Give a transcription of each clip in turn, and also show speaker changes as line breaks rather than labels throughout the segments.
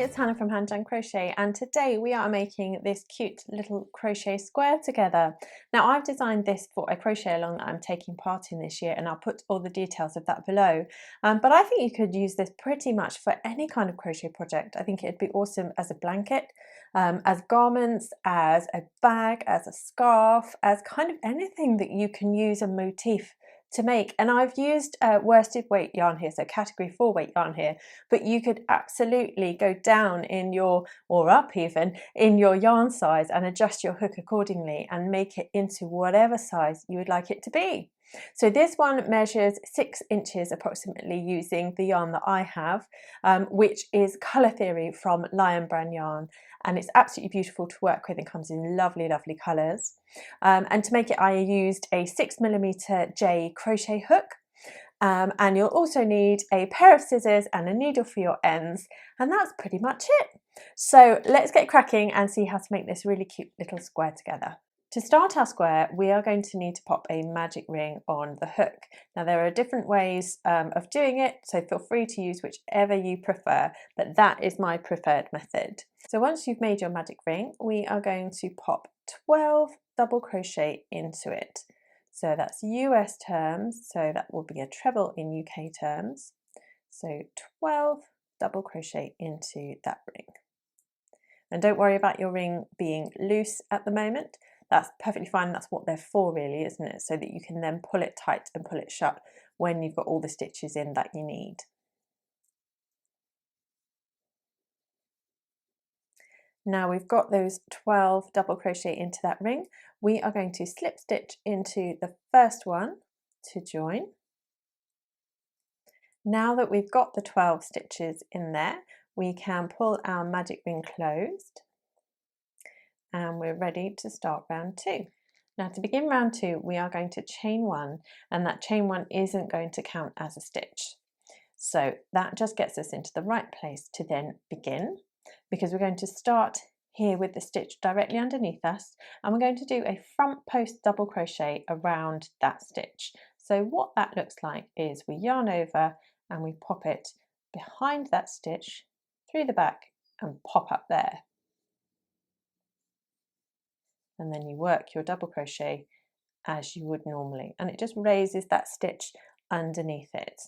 it's Hannah from Hand Done Crochet, and today we are making this cute little crochet square together. Now I've designed this for a crochet along that I'm taking part in this year, and I'll put all the details of that below. But I think you could use this pretty much for any kind of crochet project. I think it'd be awesome as a blanket, as garments, as a bag, as a scarf, as kind of anything that you can use a motif to make. And I've used worsted weight yarn here, so category 4 weight yarn here, but you could absolutely go down in your, or up even, in your yarn size and adjust your hook accordingly and make it into whatever size you would like it to be. So this one measures 6 inches approximately using the yarn that I have, which is Colour Theory from Lion Brand Yarn, and it's absolutely beautiful to work with and comes in lovely, lovely colours. And to make it I used a 6mm J crochet hook. And you'll also need a pair of scissors and a needle for your ends, and that's pretty much it. So let's get cracking and see how to make this really cute little square together. To start our square, we are going to need to pop a magic ring on the hook. Now there are different ways of doing it, so feel free to use whichever you prefer, but that is my preferred method. So once you've made your magic ring, we are going to pop 12 double crochet into it. So that's US terms, so that will be a treble in UK terms. So 12 double crochet into that ring. And don't worry about your ring being loose at the moment. That's perfectly fine. That's what they're for really, isn't it? So that you can then pull it tight and pull it shut when you've got all the stitches in that you need. Now we've got those 12 double crochet into that ring, we are going to slip stitch into the first one to join. Now that we've got the 12 stitches in there, we can pull our magic ring closed and we're ready to start round 2. Now to begin round 2, we are going to chain 1, and that chain 1 isn't going to count as a stitch. So that just gets us into the right place to then begin, because we're going to start here with the stitch directly underneath us, and we're going to do a front post double crochet around that stitch. So what that looks like is we yarn over and we pop it behind that stitch, through the back, and pop up there. And then you work your double crochet as you would normally, and it just raises that stitch underneath it.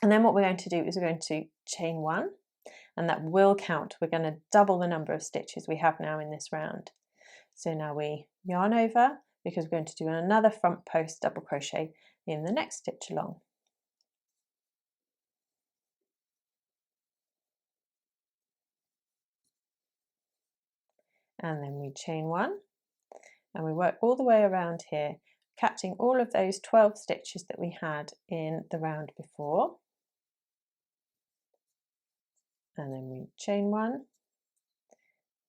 And then what we're going to do is we're going to chain 1, and that will count. We're going to double the number of stitches we have now in this round. So now we yarn over, because we're going to do another front post double crochet in the next stitch along. And then we chain 1, and we work all the way around here, catching all of those 12 stitches that we had in the round before. And then we chain 1,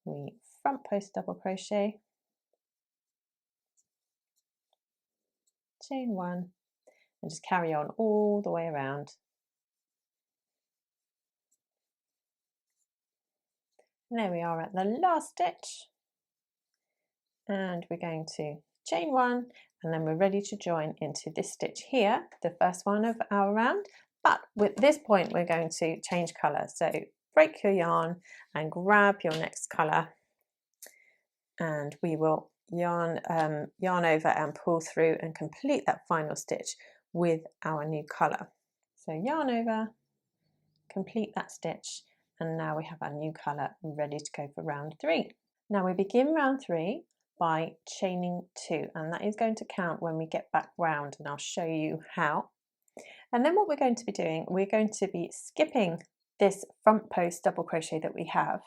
we front post double crochet, chain 1, and just carry on all the way around. And there we are at the last stitch, and we're going to chain 1, and then we're ready to join into this stitch here, the first one of our round. But with this point we're going to change colour, so break your yarn and grab your next colour, and we will yarn over and pull through and complete that final stitch with our new colour. So yarn over, complete that stitch, and now we have our new colour ready to go for round 3. Now we begin round 3 by chaining 2, and that is going to count when we get back round, and I'll show you how. And then what we're going to be doing, we're going to be skipping this front post double crochet that we have,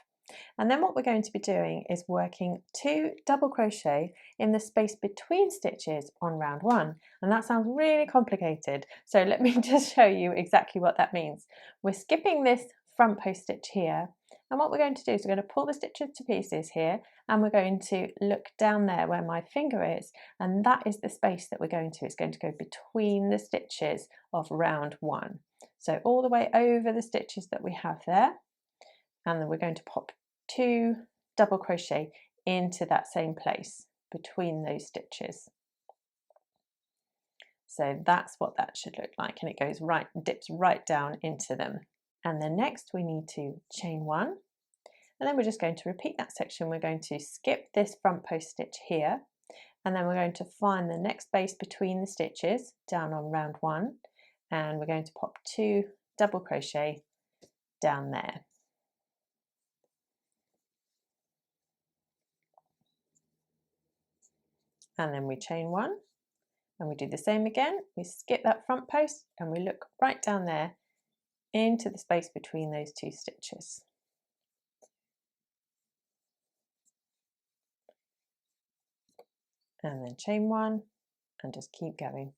and then what we're going to be doing is working 2 double crochet in the space between stitches on round 1. And that sounds really complicated, so let me just show you exactly what that means. We're skipping this front post stitch here, and what we're going to do is we're going to pull the stitches to pieces here, and we're going to look down there where my finger is, and that is the space that we're going to. It's going to go between the stitches of round 1. So all the way over the stitches that we have there, and then we're going to pop 2 double crochet into that same place between those stitches. So that's what that should look like, and it goes right, dips right down into them. And then next we need to chain 1, and then we're just going to repeat that section. We're going to skip this front post stitch here, and then we're going to find the next space between the stitches down on round 1, and we're going to pop 2 double crochet down there. And then we chain 1, and we do the same again. We skip that front post and we look right down there into the space between those 2 stitches. And then chain 1 and just keep going.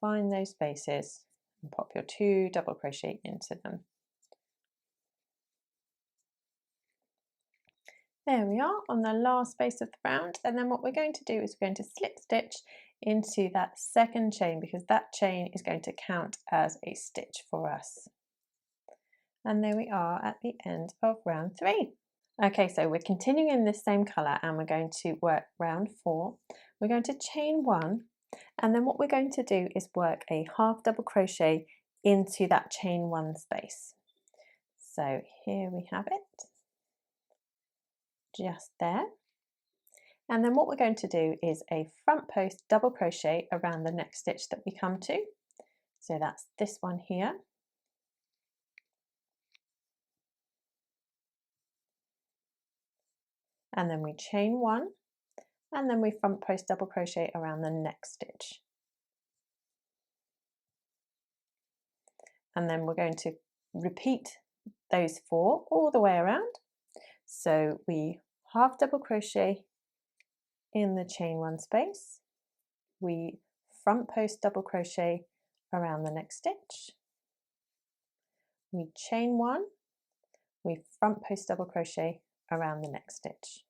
Find those spaces and pop your 2 double crochet into them. There we are on the last space of the round, and then what we're going to do is we're going to slip stitch into that second chain, because that chain is going to count as a stitch for us. And there we are at the end of round 3. Okay, so we're continuing in this same colour and we're going to work round 4. We're going to chain 1, and then what we're going to do is work a half double crochet into that chain 1 space. So here we have it, just there. And then what we're going to do is a front post double crochet around the next stitch that we come to. So that's this one here. And then we chain 1, and then we front post double crochet around the next stitch. And then we're going to repeat those 4 all the way around. So we half double crochet in the chain 1 space, we front post double crochet around the next stitch, we chain 1, we front post double crochet around the next stitch.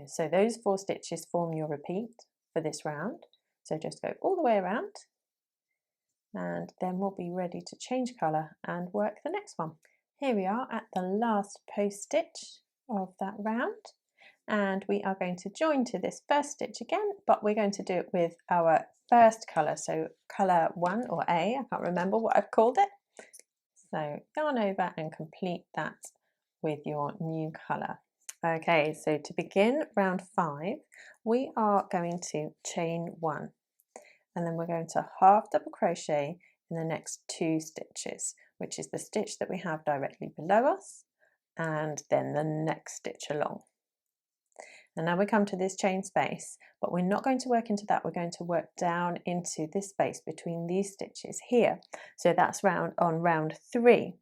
So those 4 stitches form your repeat for this round. So just go all the way around, and then we'll be ready to change colour and work the next one. Here we are at the last post stitch of that round, and we are going to join to this first stitch again, but we're going to do it with our first colour, so colour 1 or A, I can't remember what I've called it. So yarn over and complete that with your new colour. Okay, so to begin round 5, we are going to chain 1, and then we're going to half double crochet in the next 2 stitches, which is the stitch that we have directly below us, and then the next stitch along. And now we come to this chain space, but we're not going to work into that. We're going to work down into this space between these stitches here. So that's on round 3.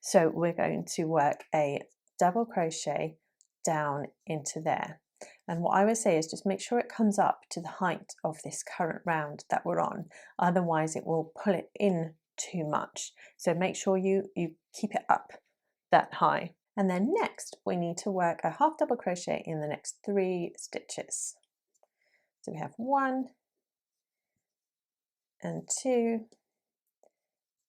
So we're going to work a double crochet down into there. And what I would say is just make sure it comes up to the height of this current round that we're on. Otherwise it will pull it in too much. So make sure you keep it up that high. And then next we need to work a half double crochet in the next 3 stitches. So we have 1 and 2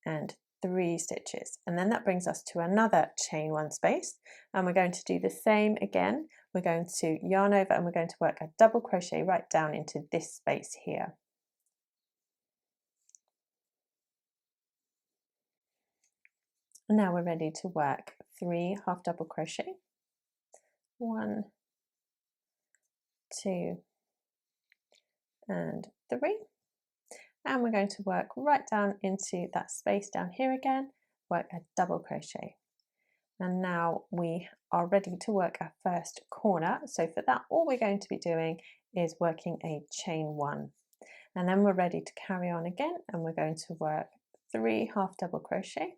and 3 stitches, and then that brings us to another chain 1 space, and we're going to do the same again. We're going to yarn over and we're going to work a double crochet right down into this space here. And now we're ready to work 3 half double crochet, 1, 2 and 3, and we're going to work right down into that space down here again, work a double crochet. And now we are ready to work our first corner. So for that, all we're going to be doing is working a chain 1, and then we're ready to carry on again, and we're going to work 3 half double crochet,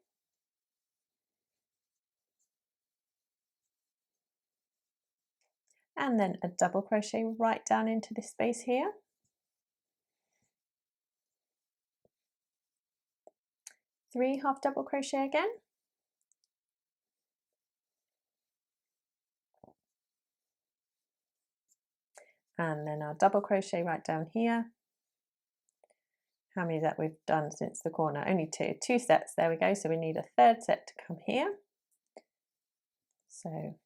and then a double crochet right down into this space here, 3 half double crochet again, and then our double crochet right down here. How many that we've done since the corner? Only 2 sets, there we go. So we need a 3rd set to come here. So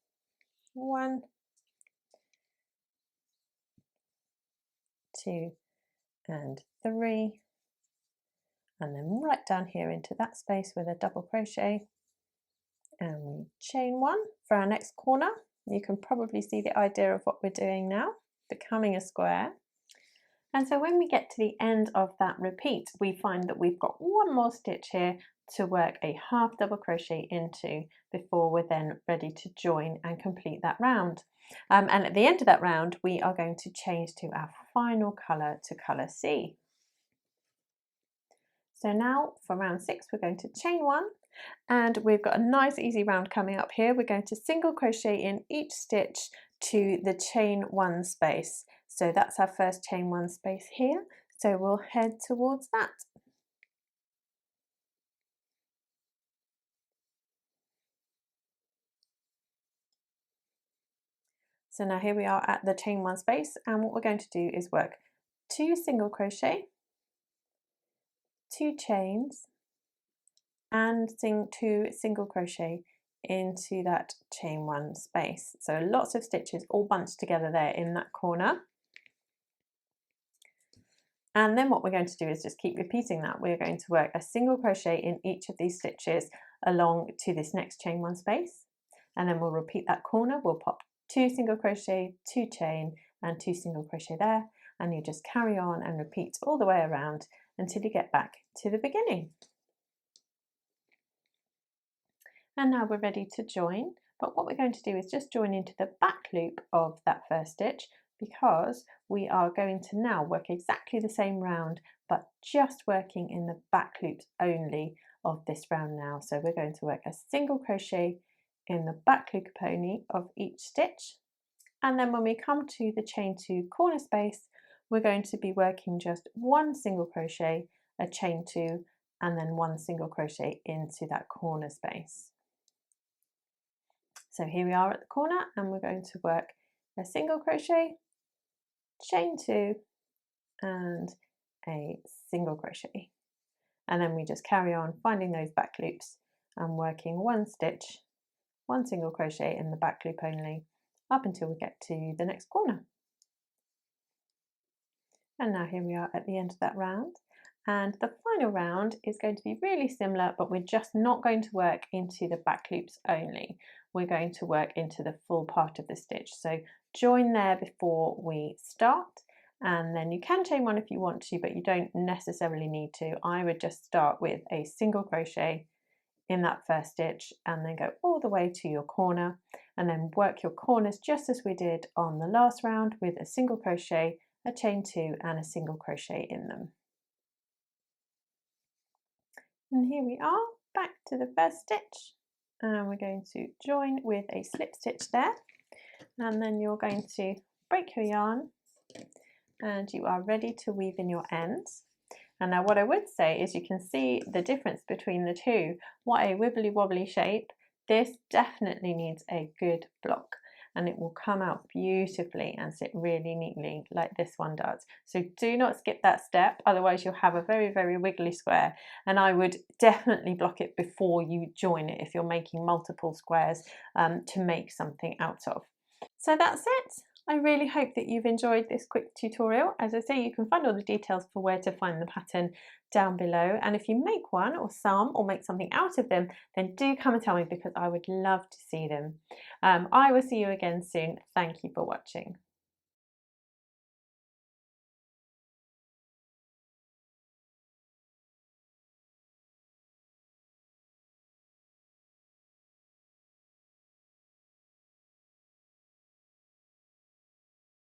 1, 2 and 3, and then right down here into that space with a double crochet, and we chain one for our next corner. You can probably see the idea of what we're doing now, becoming a square. And so when we get to the end of that repeat, we find that we've got one more stitch here to work a half double crochet into before we're then ready to join and complete that round. And at the end of that round, we are going to change to our final colour, to colour C. So now for round 6, we're going to chain one, and we've got a nice easy round coming up here. We're going to single crochet in each stitch to the chain one space. So that's our first chain one space here. So we'll head towards that. So now here we are at the chain one space, and what we're going to do is work 2 single crochet, 2 chains, and 2 single crochet into that chain one space. So lots of stitches all bunched together there in that corner. And then what we're going to do is just keep repeating that. We're going to work a single crochet in each of these stitches along to this next chain one space, and then we'll repeat that corner. We'll pop 2 single crochet, 2 chain, and 2 single crochet there, and you just carry on and repeat all the way around until you get back to the beginning. And now we're ready to join, but what we're going to do is just join into the back loop of that first stitch, because we are going to now work exactly the same round, but just working in the back loops only of this round now. So we're going to work a single crochet in the back loop only of each stitch, and then when we come to the chain 2 corner space, we're going to be working just 1 single crochet, a chain 2, and then 1 single crochet into that corner space. So here we are at the corner, and we're going to work a single crochet, chain 2, and a single crochet, and then we just carry on finding those back loops and working 1 stitch, 1 single crochet in the back loop only, up until we get to the next corner. And now here we are at the end of that round, and the final round is going to be really similar, but we're just not going to work into the back loops only. We're going to work into the full part of the stitch. So join there before we start, and then you can chain one if you want to, but you don't necessarily need to. I would just start with a single crochet in that first stitch, and then go all the way to your corner, and then work your corners just as we did on the last round, with a single crochet, a chain 2, and a single crochet in them. And here we are back to the first stitch, and we're going to join with a slip stitch there, and then you're going to break your yarn, and you are ready to weave in your ends. And now what I would say is, you can see the difference between the two. What a wibbly wobbly shape. This definitely needs a good block, and it will come out beautifully and sit really neatly like this one does. So do not skip that step, otherwise you'll have a very, very wiggly square. And I would definitely block it before you join it if you're making multiple squares to make something out of. So that's it. I really hope that you've enjoyed this quick tutorial. As I say, you can find all the details for where to find the pattern down below. And if you make one or some, or make something out of them, then do come and tell me, because I would love to see them. I will see you again soon. Thank you for watching.